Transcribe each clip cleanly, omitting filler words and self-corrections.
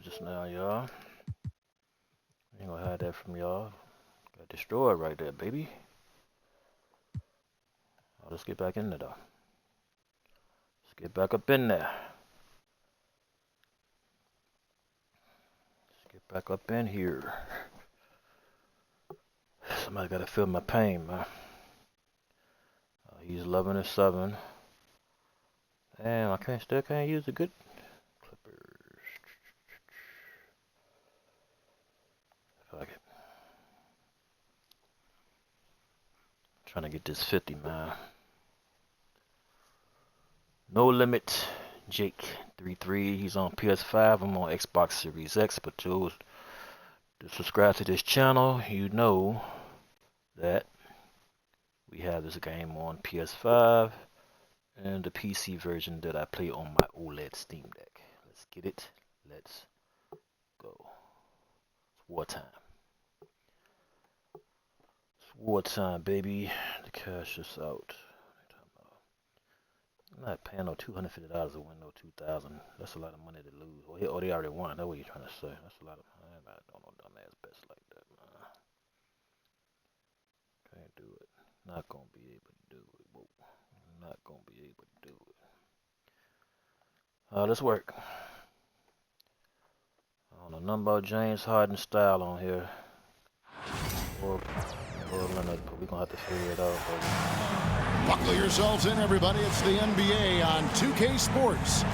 just now, y'all. Ain't gonna hide that from y'all. Got destroyed right there, baby. Let's get back in there, though. Let's get back up in there. Let's get back up in here. Somebody gotta feel my pain, man. He's 11-7. Damn, I still can't use the good clippers. Fuck it. Trying to get this 50, man. No Limit Jake 33. He's on PS5. I'm on Xbox Series X. But those to subscribe to this channel, you know that we have this game on PS5 and the PC version that I play on my OLED Steam Deck. Let's get it. Let's go. It's wartime. It's wartime, baby. To cash this out. I'm not paying no $250 to win no 2,000. That's a lot of money to lose. Oh, they already won. That's what you're trying to say. That's a lot of. I don't know dumbass bets like that, man. Can't do it. Not gonna be able to do it. Whoa. Not gonna be able to do it. Let's work. I don't know nothing about James Harden style on here. Or Leonard, but we're gonna have to figure it out, baby. Buckle yourselves in, everybody. It's the NBA on 2K Sports.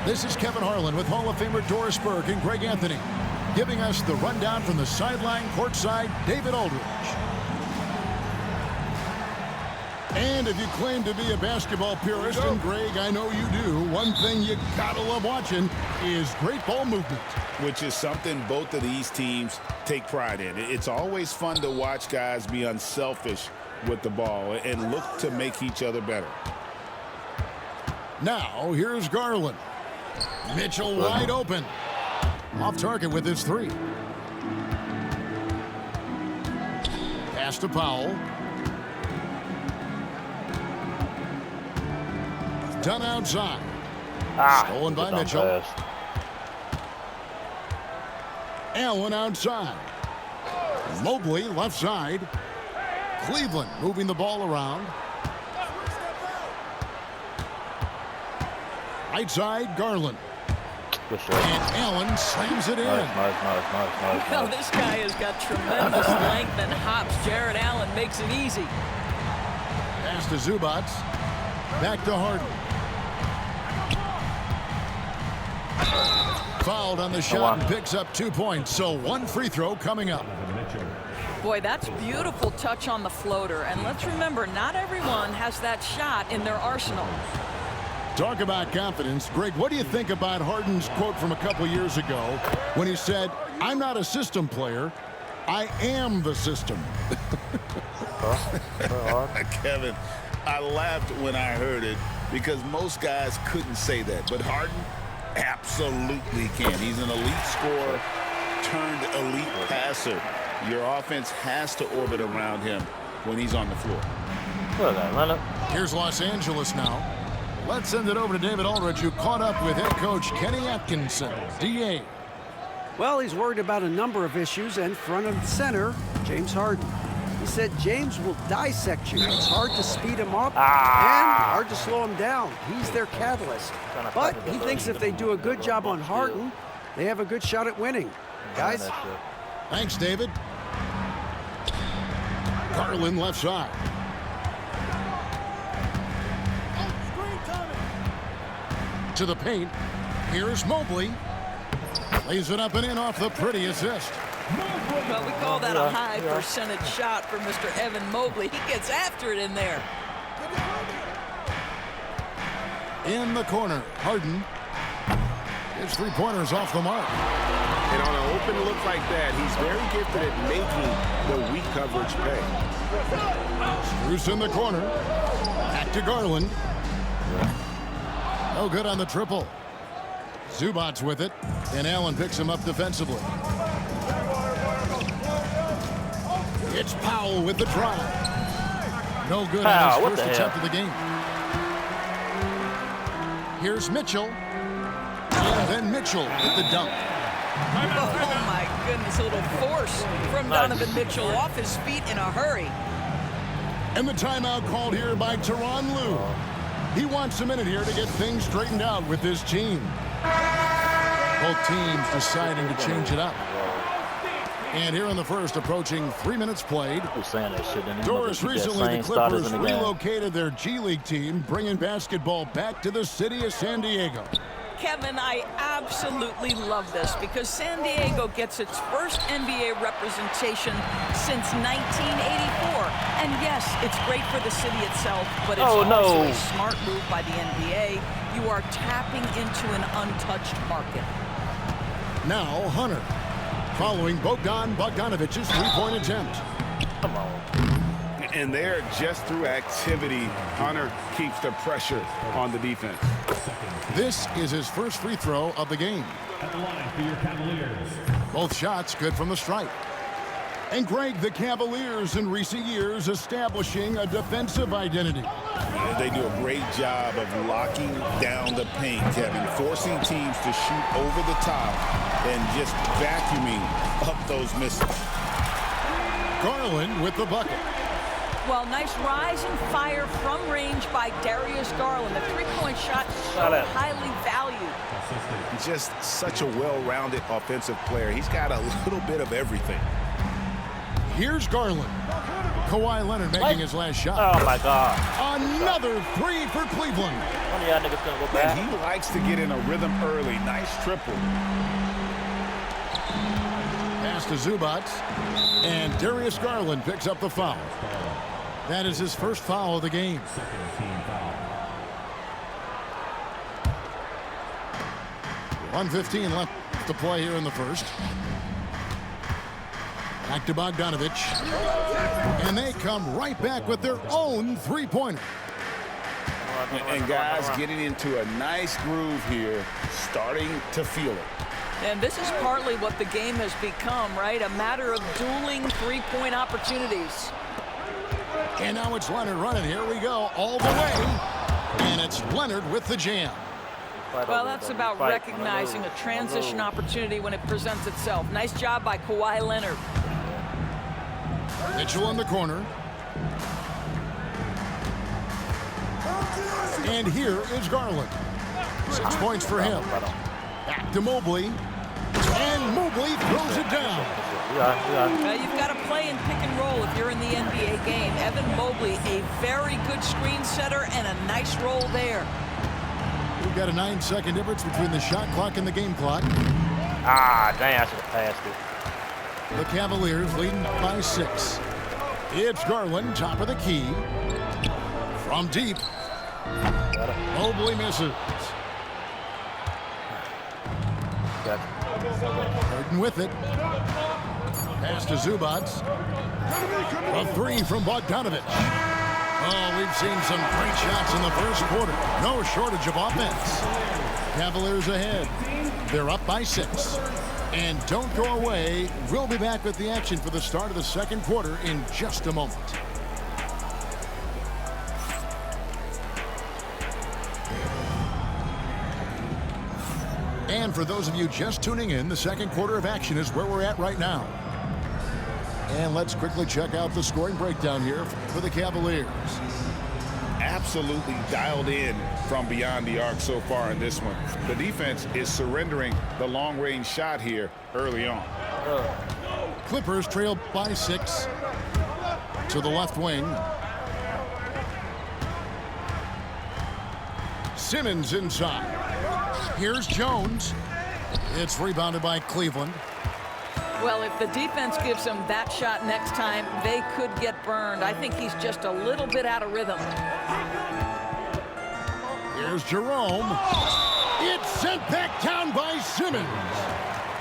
This is Kevin Harlan with Hall of Famer Doris Burke and Greg Anthony, giving us the rundown from the sideline courtside, David Aldridge. And if you claim to be a basketball purist, and Greg, I know you do, one thing you gotta love watching is great ball movement. Which is something both of these teams take pride in. It's always fun to watch guys be unselfish with the ball and look to make each other better. Now, here's Garland. Mitchell wide open. Off target with his three. Pass to Powell. Done outside. Stolen by Mitchell. Pass. Allen outside. Mobley left side. Cleveland moving the ball around. Right side, Garland. And Allen slams it in. Nice. Well, this guy has got tremendous length and hops. Jared Allen makes it easy. Pass to Zubac. Back to Harden. Fouled on the shot and picks up 2 points. So one free throw coming up. Boy, that's beautiful touch on the floater. And let's remember, not everyone has that shot in their arsenal. Talk about confidence. Greg, what do you think about Harden's quote from a couple years ago when he said, "I'm not a system player, I am the system"? Kevin, I laughed when I heard it because most guys couldn't say that. But Harden absolutely can. He's an elite scorer turned elite passer. Your offense has to orbit around him when he's on the floor. Here's Los Angeles now. Let's send it over to David Aldridge, who caught up with head coach Kenny Atkinson. DA. Well, he's worried about a number of issues, and front and center, James Harden. He said James will dissect you. It's hard to speed him up and hard to slow him down. He's their catalyst. But he thinks if they do a good job on Harden, they have a good shot at winning. Guys? Thanks, David. Garland left side. To the paint. Here's Mobley. Lays it up and in off the pretty assist. Well, we call that a high percentage shot for Mr. Evan Mobley. He gets after it in there. In the corner, Harden. His three-pointers off the mark. And on an open look like that, he's very gifted at making the weak coverage pay. Bruce in the corner. Back to Garland. No good on the triple. Zubac with it, and Allen picks him up defensively. It's Powell with the drive. No good on his first attempt of the game. Here's Mitchell. And then Mitchell with the dunk. Oh, my goodness, a little force from Donovan Mitchell off his feet in a hurry. And the timeout called here by Tyronn Lue. He wants a minute here to get things straightened out with his team. Both teams deciding to change it up. And here in the first, approaching 3 minutes played. Doris recently, the Clippers relocated their G League team, bringing basketball back to the city of San Diego. Kevin, I absolutely love this because San Diego gets its first NBA representation since 1984. And yes, it's great for the city itself, but it's also a smart move by the NBA. You are tapping into an untouched market. Now Hunter, following Bogdanovic's three-point attempt. Come on. And there, just through activity, Hunter keeps the pressure on the defense. This is his first free throw of the game. At the line for your Cavaliers. Both shots good from the stripe. And Greg, the Cavaliers in recent years establishing a defensive identity. They do a great job of locking down the paint, Kevin, forcing teams to shoot over the top and just vacuuming up those misses. Garland with the bucket. Well, nice rise and fire from range by Darius Garland. The three-point shot so highly valued. Just such a well-rounded offensive player. He's got a little bit of everything. Here's Garland. Kawhi Leonard making his last shot. Oh, my God. Another three for Cleveland. One of y'all niggas gonna go back. And he likes to get in a rhythm early. Nice triple. Pass to Zubac. And Darius Garland picks up the foul. That is his first foul of the game. Second team foul. 1:15 left to play here in the first. Back to Bogdanovich. And they come right back with their own three-pointer. And guys getting into a nice groove here, starting to feel it. And this is partly what the game has become, right? A matter of dueling three-point opportunities. And now it's Leonard running. Here we go, all the way. And it's Leonard with the jam. Well, that's about recognizing a transition opportunity when it presents itself. Nice job by Kawhi Leonard. Mitchell in the corner. And here is Garland. 6 points for him. Back to Mobley. And Mobley throws it down. You've got to play in pick and roll if you're in the NBA game. Evan Mobley, a very good screen setter and a nice roll there. We've got a 9-second difference between the shot clock and the game clock. Ah, dang, I should have passed it. The Cavaliers leading by 6. It's Garland, top of the key. From deep. Mobley misses. Burton with it. Pass to Zubac. A three from Bogdanovich. Oh, we've seen some great shots in the first quarter. No shortage of offense. Cavaliers ahead. They're up by 6. And don't go away. We'll be back with the action for the start of the second quarter in just a moment. And for those of you just tuning in, the second quarter of action is where we're at right now. And let's quickly check out the scoring breakdown here for the Cavaliers. Absolutely dialed in from beyond the arc so far in this one. The defense is surrendering the long-range shot here early on. Clippers trail by 6 to the left wing. Simmons inside. Here's Jones. It's rebounded by Cleveland. Well, if the defense gives him that shot next time, they could get burned. I think he's just a little bit out of rhythm. Here's Jerome. It's sent back down by Simmons.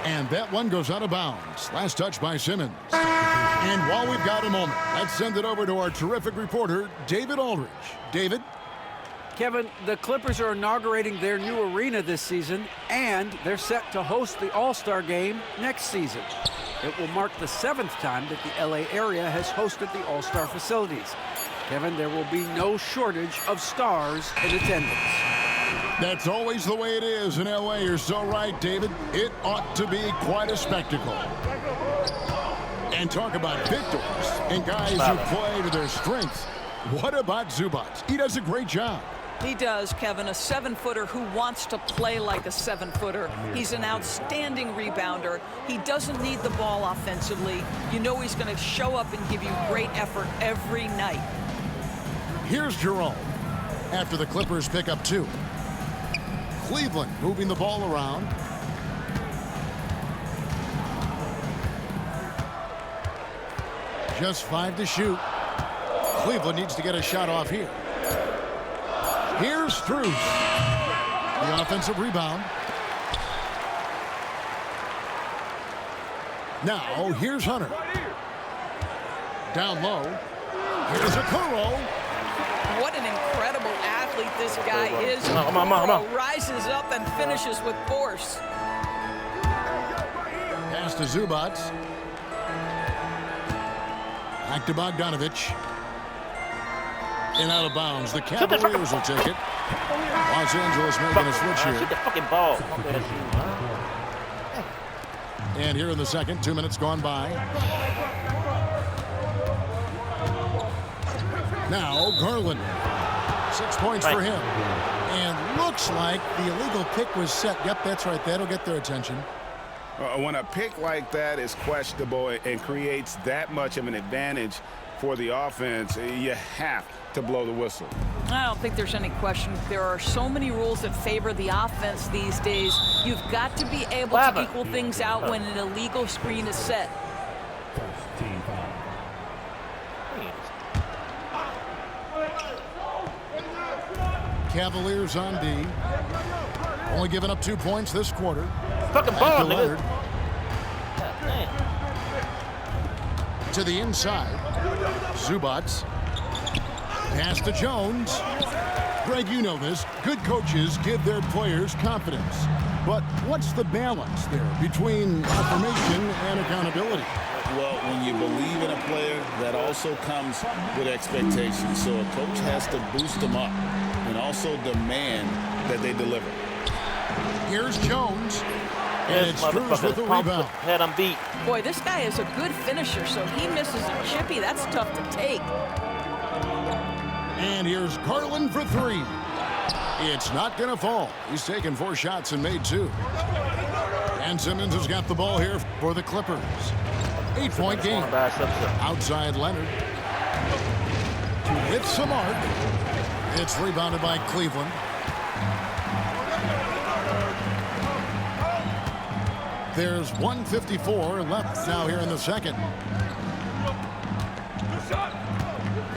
And that one goes out of bounds. Last touch by Simmons. And while we've got a moment, let's send it over to our terrific reporter, David Aldridge. David? Kevin, the Clippers are inaugurating their new arena this season, and they're set to host the All-Star Game next season. It will mark the 7th time that the LA area has hosted the All-Star facilities. Kevin, there will be no shortage of stars in attendance. That's always the way it is in L.A. You're so right, David. It ought to be quite a spectacle. And talk about victors and guys who play to their strengths. What about Zubac? He does a great job. He does, Kevin, a 7-footer who wants to play like a 7-footer. He's an outstanding rebounder. He doesn't need the ball offensively. You know he's going to show up and give you great effort every night. Here's Jerome after the Clippers pick up 2. Cleveland moving the ball around. Just 5 to shoot. Cleveland needs to get a shot off here. Here's Strus. The offensive rebound. Now, here's Hunter. Down low. Here's Okoro. What an incredible athlete this guy is. Come on. Rises up and finishes with force. Pass to Zubac. Back to Bogdanovich. And out of bounds. The Cavaliers will take it. Los Angeles making a switch here. Shoot the fucking ball. And here in the second, 2 minutes gone by. Now Garland. 6 points for him. And looks like the illegal pick was set. Yep, that's right. That'll get their attention. When a pick like that is questionable and creates that much of an advantage for the offense, you have to blow the whistle. I don't think there's any question. There are so many rules that favor the offense these days. You've got to be able to equal things out when an illegal screen is set. Team foul. Cavaliers on D. Only giving up 2 points this quarter. Fucking ball, nigga. To the inside. Zubac. Pass to Jones. Greg, you know this. Good coaches give their players confidence. But what's the balance there between affirmation and accountability? Well, when you believe in a player, that also comes with expectations. So a coach has to boost them up and also demand that they deliver. Here's Jones. And it's Strus with the rebound. Had him beat. Boy, this guy is a good finisher, so he misses a chippy. That's tough to take. And here's Garland for 3. It's not going to fall. He's taken 4 shots and made 2. And Simmons has got the ball here for the Clippers. 8-point game. Outside Leonard. Hits some mark. It's rebounded by Cleveland. There's 1:54 left now here in the second.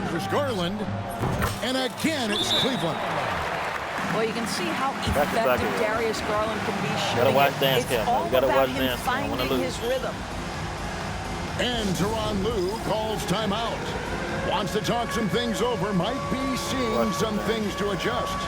There's Garland. And again, it's Cleveland. Well, you can see how effective Darius Garland can be shooting. Gotta watch dance It's cam. all You gotta about watch him dance cam. Wanna finding lose. his rhythm. And Tyronn Lue calls timeout. Wants to talk some things over. Might be seeing some things to adjust.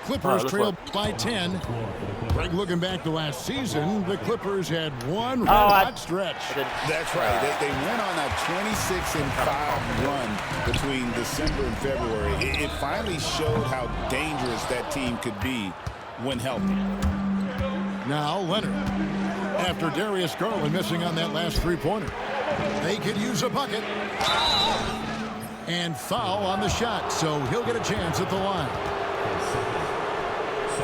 Clippers trailed by 10. Greg, looking back to last season, the Clippers had one hot stretch. That's right. They went on a 26-5 run between December and February. It finally showed how dangerous that team could be when healthy. Now Leonard. After Darius Garland missing on that last three-pointer. They could use a bucket. And foul on the shot, so he'll get a chance at the line.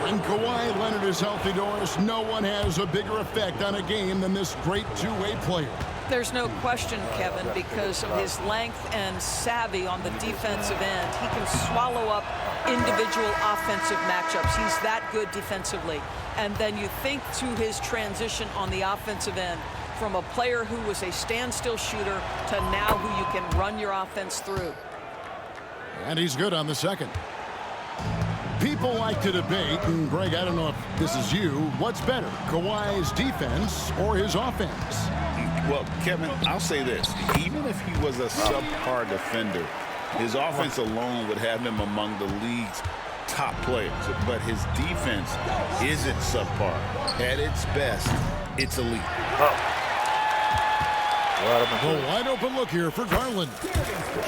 When Kawhi Leonard is healthy, Doris, no one has a bigger effect on a game than this great two-way player. There's no question, Kevin, because of his length and savvy on the defensive end. He can swallow up individual offensive matchups. He's that good defensively. And then you think to his transition on the offensive end from a player who was a standstill shooter to now who you can run your offense through. And he's good on the second. People like to debate, and Greg, I don't know if this is you, what's better, Kawhi's defense or his offense? Well, Kevin, I'll say this. Even if he was a subpar defender, his offense alone would have him among the league's top players. But his defense isn't subpar. At its best, it's elite. A wide open look here for Garland.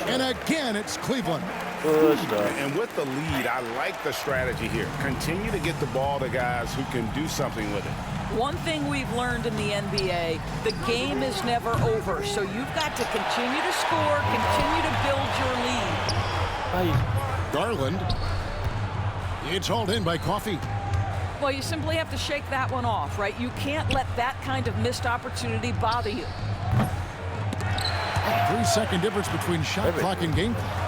And again, it's Cleveland. Good stuff. And with the lead, I like the strategy here. Continue to get the ball to guys who can do something with it. One thing we've learned in the NBA, the game is never over. So you've got to continue to score, continue to build your lead. Garland. It's hauled in by Coffey. Well, you simply have to shake that one off, right? You can't let that kind of missed opportunity bother you. 3-second difference between shot clock and game clock.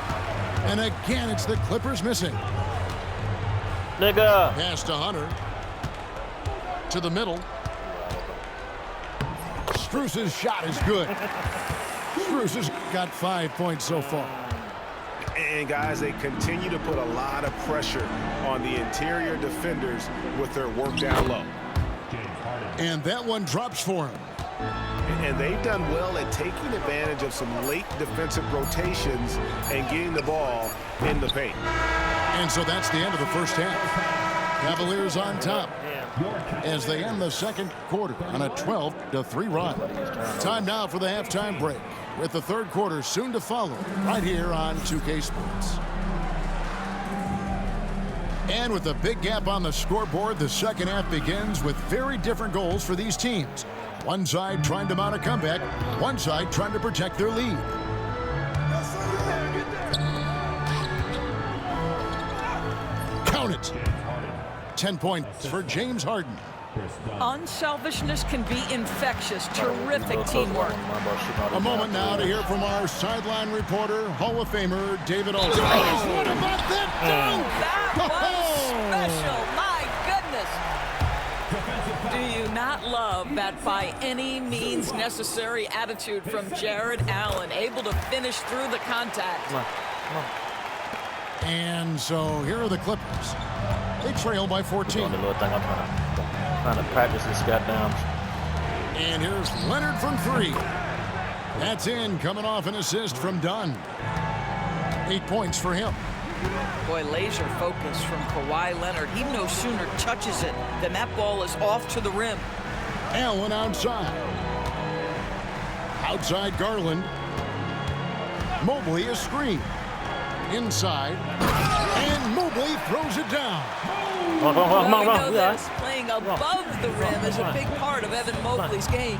And again, it's the Clippers missing. Nigga. Pass to Hunter. To the middle. Strus's shot is good. Strus has got 5 points so far. And guys, they continue to put a lot of pressure on the interior defenders with their work down low. And that one drops for him. And they've done well at taking advantage of some late defensive rotations and getting the ball in the paint. And so that's the end of the first half. Cavaliers on top as they end the second quarter on a 12-3 run. Time now for the halftime break, with the third quarter soon to follow right here on 2K Sports. And with a big gap on the scoreboard, the second half begins with very different goals for these teams. One side trying to mount a comeback, one side trying to protect their lead. Count it. 10 points for James Harden. Unselfishness can be infectious. Terrific teamwork. A moment now to hear from our sideline reporter, Hall of Famer David Olson. Oh, what about that dunk? That was special. My goodness. Do you not love that by any means necessary attitude from Jared Allen, able to finish through the contact? And so here are the Clippers. They trail by 14. I'm trying to practice this goddamn. And here's Leonard from 3. That's in, coming off an assist from Dunn. 8 points for him. Boy, laser focus from Kawhi Leonard. He no sooner touches it than that ball is off to the rim. Allen outside. Outside Garland. Mobley a screen. Inside. And Mobley throws it down. We know this. Playing above the rim is a big part of Evan Mobley's game.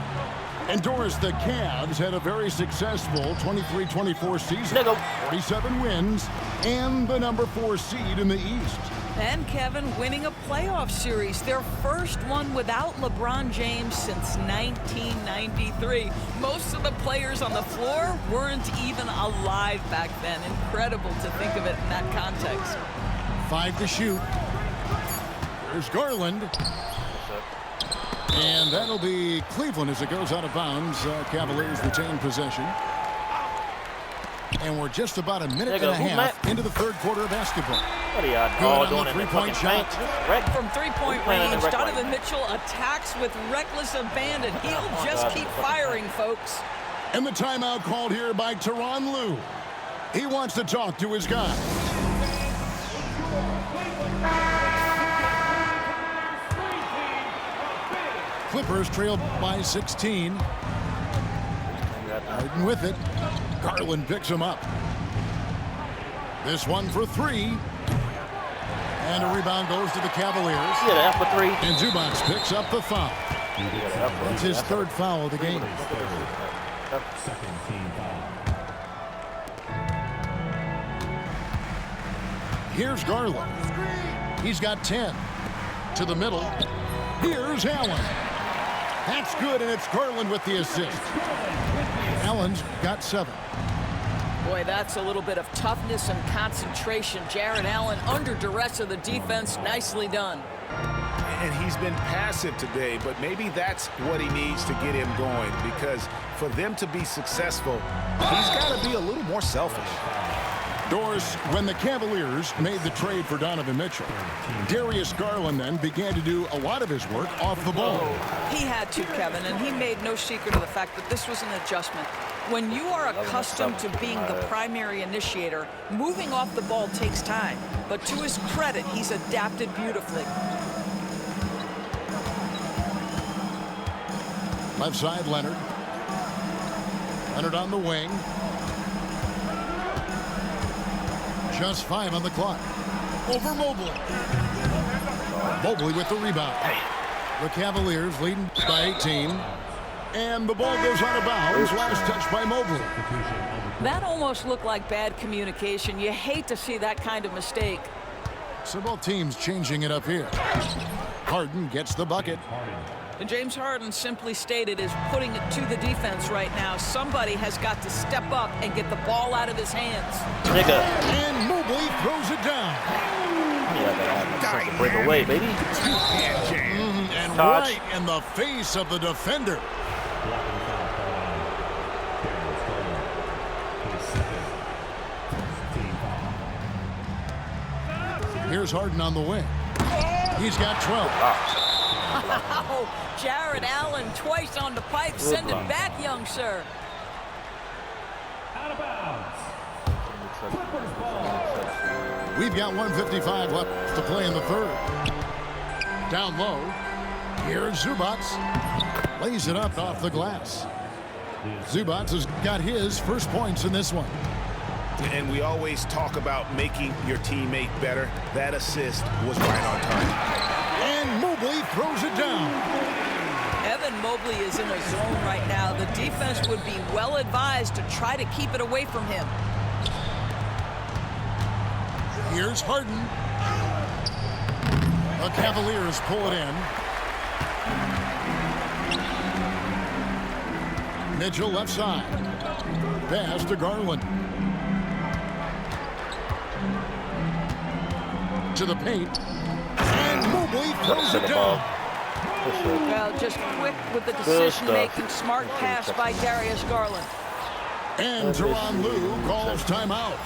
And Doris, the Cavs had a very successful 23-24 season. 47 wins and the number 4 seed in the East. And Kevin winning a playoff series, their first one without LeBron James since 1993. Most of the players on the floor weren't even alive back then. Incredible to think of it in that context. 5 to shoot. There's Garland. And that'll be Cleveland as it goes out of bounds. Cavaliers retain possession. And we're just about a minute and a half into the third quarter of basketball. What are y'all Good doing on the three-point shot. From three-point range, Donovan Mitchell attacks with reckless abandon. He'll just keep firing, folks. And the timeout called here by Tyronn Lue. He wants to talk to his guys. Clippers trail by 16. Harden with it. Garland picks him up. This one for 3. And a rebound goes to the Cavaliers. Yeah, for 3. And Zubac picks up the foul. That's his third foul of the game. Second team foul. Here's Garland. He's got 10. To the middle. Here's Allen. That's good, and it's Garland with the assist. Allen's got 7. Boy, that's a little bit of toughness and concentration. Jared Allen under duress of the defense. Nicely done. And he's been passive today, but maybe that's what he needs to get him going, because for them to be successful, he's got to be a little more selfish. Doris, when the Cavaliers made the trade for Donovan Mitchell, Darius Garland then began to do a lot of his work off the ball. He had to, Kevin, and he made no secret of the fact that this was an adjustment. When you are accustomed to being the primary initiator, moving off the ball takes time. But to his credit, he's adapted beautifully. Left side, Leonard. Leonard on the wing. Just 5 on the clock. Over Mobley. Mobley with the rebound. The Cavaliers leading by 18. And the ball goes out of bounds. Last touch by Mobley. That almost looked like bad communication. You hate to see that kind of mistake. So both teams changing it up here. Harden gets the bucket. And James Harden simply stated is putting it to the defense right now. Somebody has got to step up and get the ball out of his hands. Nigga. And Mobley throws it down. Break away, baby. And Touch. right in the face of the defender. Here's Harden on the wing. He's got 12. Wow, Jared Allen twice on the pipe. Send it back, young sir. Out of bounds. We've got 1:55 left to play in the third. Down low. Here's Zubats. Lays it up off the glass. Zubats has got his first points in this one. And we always talk about making your teammate better. That assist was right on target. And Mobley throws it down. Evan Mobley is in a zone right now. The defense would be well advised to try to keep it away from him. Here's Harden. The Cavaliers pull it in. Mitchell left side. Pass to Garland. To the paint. And Mobley throws it down. Well, just quick with the decision-making, smart pass by Darius Garland. And Tyronn Lue calls timeout.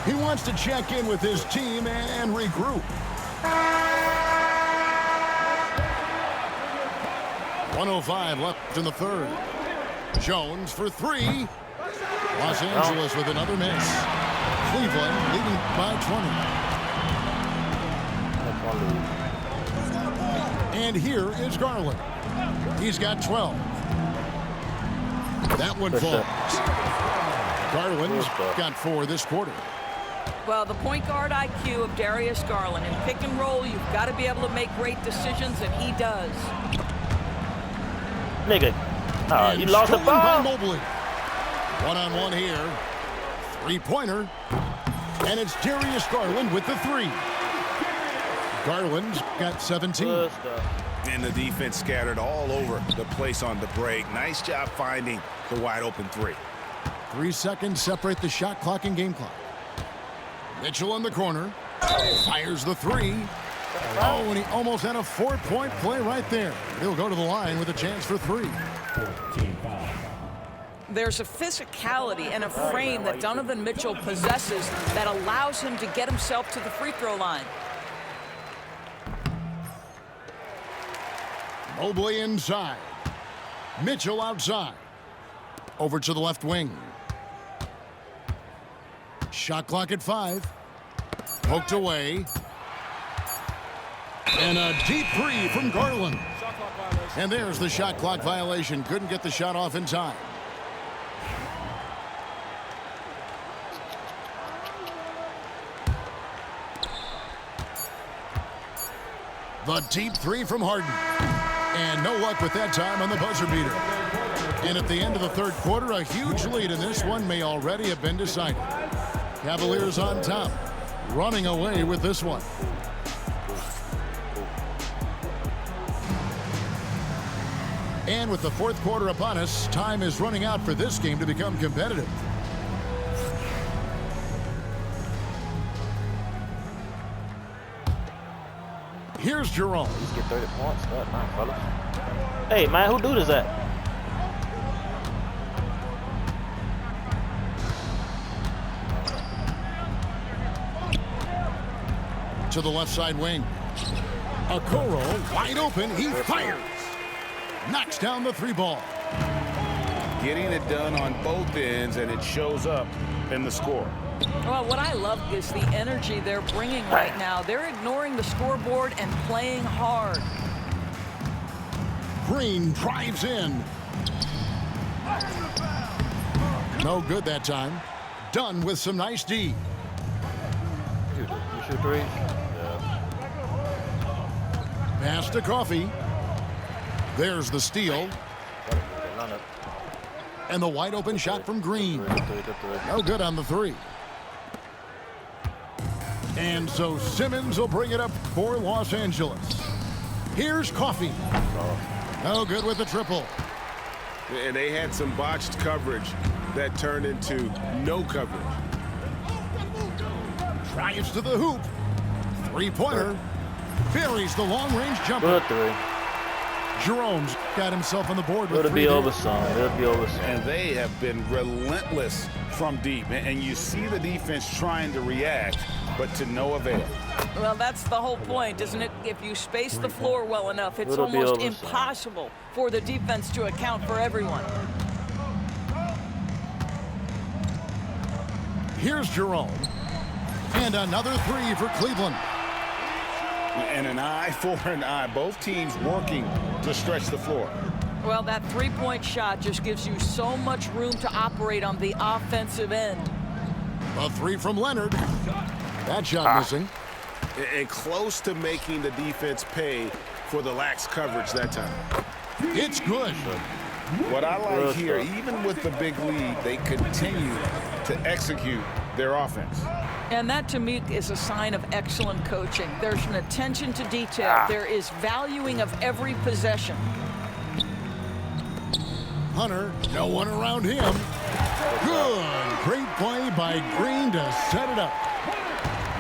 He wants to check in with his team and regroup. 1:05 left in the third. Jones for 3. Los Angeles with another miss. Cleveland leading by 20. And here is Garland. He's got 12. That one falls. Garland's got 4 this quarter. Well, the point guard IQ of Darius Garland. In pick and roll, you've got to be able to make great decisions, and he does. Nigga. You lost the Stolen by ball. Mobley. One-on-one here. 3-pointer. And it's Darius Garland with the 3. Garland's got 17. And the defense scattered all over the place on the break. Nice job finding the wide open 3. 3 seconds separate the shot clock and game clock. Mitchell in the corner. Fires the 3. Oh, and he almost had a 4-point play right there. He'll go to the line with a chance for 3. There's a physicality and a frame that Donovan Mitchell possesses that allows him to get himself to the free throw line. Mobley inside. Mitchell outside. Over to the left wing. Shot clock at 5. Poked away. And a deep 3 from Garland. And there's the shot clock violation. Couldn't get the shot off in time. The deep 3 from Harden. And no luck with that time on the buzzer beater. And at the end of the third quarter, a huge lead in this one may already have been decided. Cavaliers on top, running away with this one. And with the fourth quarter upon us, time is running out for this game to become competitive. Here's Jerome. Get 30 points. That nice, fellas. Hey, man, who do this at? To the left side wing. Okoro wide open. He fires. Knocks down the three ball. Getting it done on both ends, and it shows up in the score. Well, what I love is the energy they're bringing right now. They're ignoring the scoreboard and playing hard. Green drives in. No good that time. Done with some nice D. You shoot three? Yeah. Pass to Coffee. There's the steal. And the wide open shot from Green. No good on the three. And so Simmons will bring it up for Los Angeles. Here's Coffee. No good with the triple. And they had some botched coverage that turned into no coverage. Drives to the hoop. Three-pointer. Buries the long-range jumper. Good three. Jerome's got himself on the board with It'll three. be over soon. It'll be over soon. And they have been relentless from deep. And you see the defense trying to react, but to no avail. Well, that's the whole point, isn't it? If you space the floor well enough, it's It'll be almost over soon. impossible for the defense to account for everyone. Here's Jerome. And another three for Cleveland. And an eye for an eye. Both teams working to stretch the floor. Well, that three-point shot just gives you so much room to operate on the offensive end. A three from Leonard. That shot missing. And close to making the defense pay for the lax coverage that time. It's good. What I like here, even with the big lead, they continue to execute their offense. And that, to me, is a sign of excellent coaching. There's an attention to detail. There is valuing of every possession. Hunter, no one around him. Good. Great play by Green to set it up.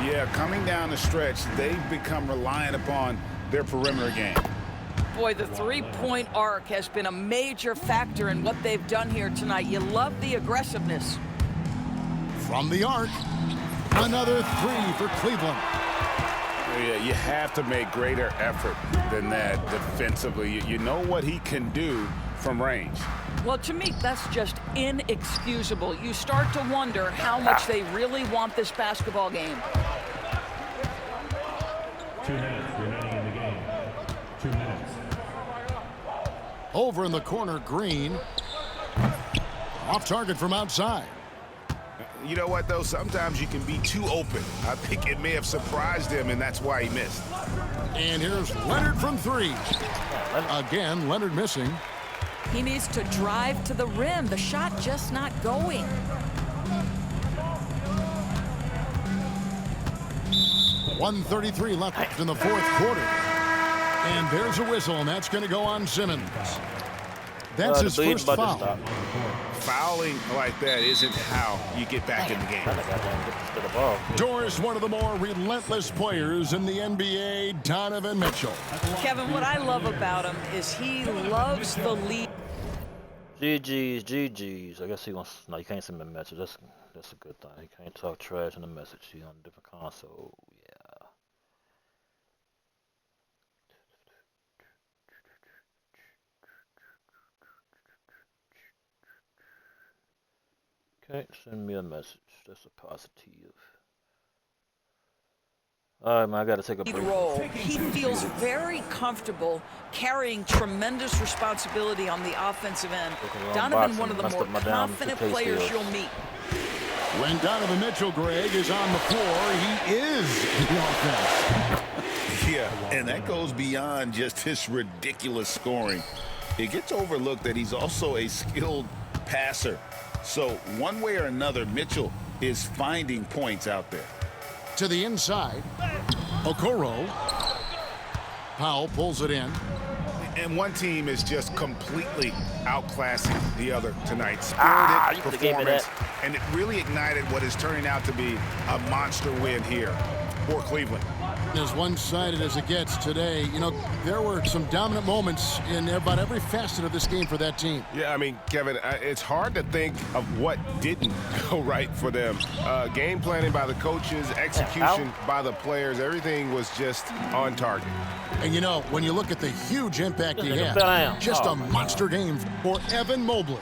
Yeah, coming down the stretch, they've become reliant upon their perimeter game. Boy, the three-point arc has been a major factor in what they've done here tonight. You love the aggressiveness. From the arc, another three for Cleveland. Yeah, you have to make greater effort than that defensively. You know what he can do from range. Well, to me, that's just inexcusable. You start to wonder how much they really want this basketball game. 2 minutes remaining in the game. 2 minutes. Over in the corner, Green. Off target from outside. You know what, though? Sometimes you can be too open. I think it may have surprised him, and that's why he missed. And here's Leonard from three. Again, Leonard missing. He needs to drive to the rim. The shot just not going. .133 left in the fourth quarter. And there's a whistle, and that's going to go on Simmons. That's his first foul. Fouling like that isn't how you get back in the game. Doris, one of the more relentless players in the NBA, Donovan Mitchell. Kevin, what I love about him is he loves the lead. GG's. I guess he wants. No, you can't send me a message. That's a good thing. He can't talk trash in the message. He's on a different console. Yeah. Okay, send me a message. That's a positive. All right, man, I got to take a break. Role. He feels very comfortable carrying tremendous responsibility on the offensive end. Donovan, one of the more confident players you'll meet. When Donovan Mitchell, Greg, is on the floor, he is the offense. Yeah, and that goes beyond just his ridiculous scoring. It gets overlooked that he's also a skilled passer. So one way or another, Mitchell is finding points out there. To the inside, Okoro. Powell pulls it in. And one team is just completely outclassing the other tonight. Spirited performance, and it really ignited what is turning out to be a monster win here for Cleveland. As one-sided as it gets today, you know, there were some dominant moments in about every facet of this game for that team. Yeah, I mean, Kevin, it's hard to think of what didn't go right for them. Game planning by the coaches, execution by the players, everything was just on target. And, you know, when you look at the huge impact he had, just a monster game for Evan Mobley.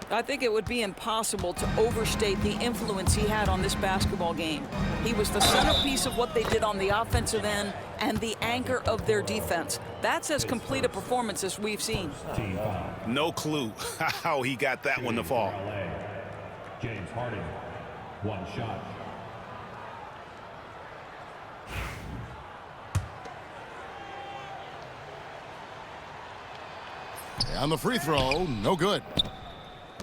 I think it would be impossible to overstate the influence he had on this basketball game. He was the centerpiece of what they did on the offensive end and the anchor of their defense. That's as complete a performance as we've seen. No clue how he got that one to fall. James Harden, 1 shot. On the free throw, no good.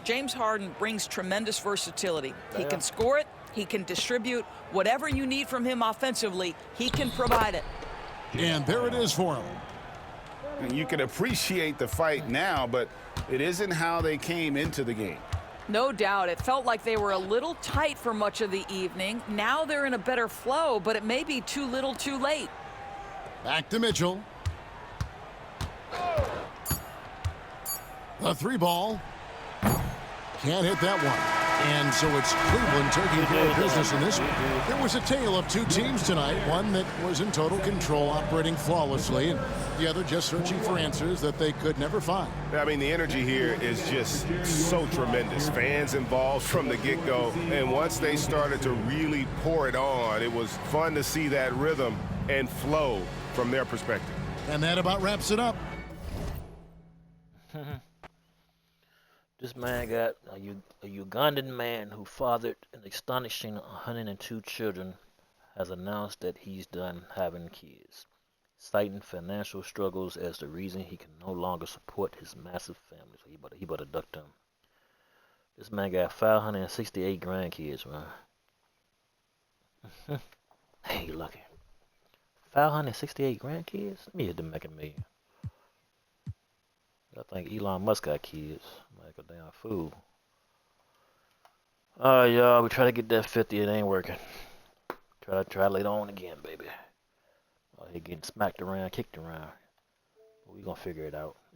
James Harden brings tremendous versatility. He can score it, he can distribute. Whatever you need from him offensively, he can provide it. And there it is for him. And you can appreciate the fight now, but it isn't how they came into the game. No doubt. It felt like they were a little tight for much of the evening. Now they're in a better flow, but it may be too little too late. Back to Mitchell. The 3-ball. Can't hit that one. And so it's Cleveland taking care of business in this one. There was a tale of two teams tonight. One that was in total control, operating flawlessly, and the other just searching for answers that they could never find. I mean, the energy here is just so tremendous. Fans involved from the get-go. And once they started to really pour it on, it was fun to see that rhythm and flow from their perspective. And that about wraps it up. This man got a Ugandan man who fathered an astonishing 102 children has announced that he's done having kids, citing financial struggles as the reason he can no longer support his massive family. So he better duck them. This man got 568 grandkids, man. Hey, you lucky. 568 grandkids? Let me hit them make a million. I think Elon Musk got kids. Like a damn fool. Alright, y'all. We try to get that 50. It ain't working. Try later on again, baby. He getting smacked around, kicked around. But we gonna figure it out.